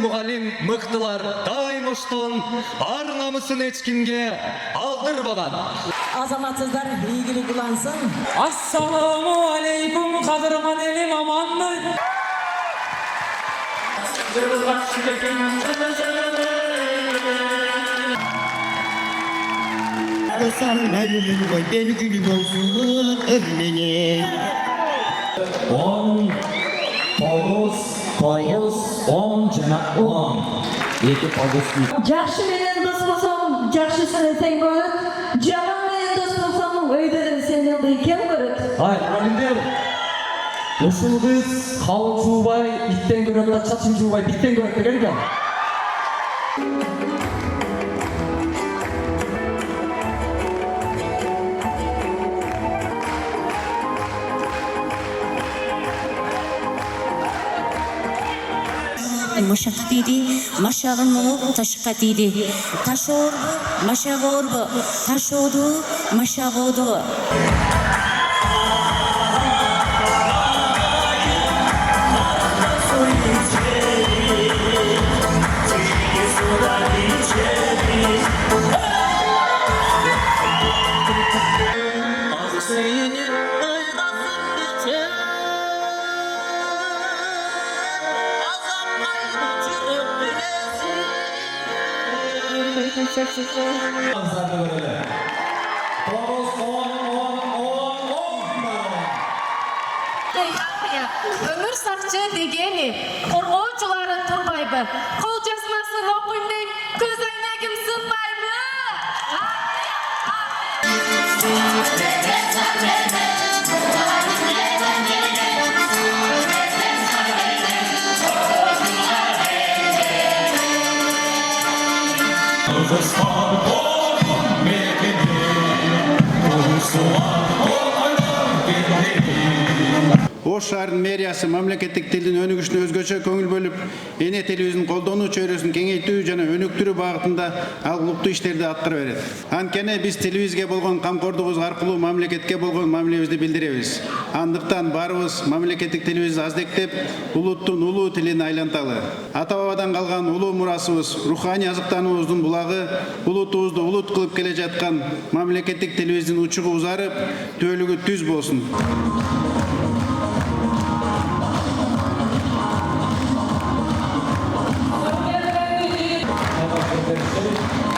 мұғалим мықтылар дайым ұштын, ар намысын ешкімге алдырбаған. Азаматсыздар игілік ұлансын. Ассаламу алейкум, қадырман елім, аманмы? Sanlarım var, ben gülüm olsun ölmeye. 10, 9, 10 жана 10. Екі погос дейді. Жақшы менен дос болсам, жақшысыны сен көріп, жаман менен дос болсам, өйдерін сен елді кем көріп. Ай, мұғалімдер, ұшыл қыз қалың жуыбай, иттен көріп, чачын жуыбай, биттен көріп деген екен. Maşak dedi, maşağın olup taşıka dedi. Taş orbu, maşak orbu, taş oldu, maşak oldu. Ömür sakçı degeni, korğoçuların turbayby. Kol jasmaсын okuymayın, göz aynagim sınmaymy. Ош шаарынын мэриясы мамлекеттик тилдин өнүгүшүнө өзгөчө көңүл бөлүп, эне тилибиздин колдонуу чөйрөсүн кеңейтүү жана өнүктүрүү багытында алгылыктуу иштерди аткара берет. Анткени биз тилибизге болгон камкордугубуз аркылуу мамлекетке болгон мамилебизди билдиребиз. Андыктан баарыбыз мамлекеттик тилибизди аздектеп, улуттун улуу тилине айланталы. Ата бабадан калган улуу мурасыбыз, руханий азыктануубуздун булагы, улутубузду улут кылып келе жаткан мамлекеттик тилибиздин учугу узарып, түбөлүгү түз болсун. Thank you.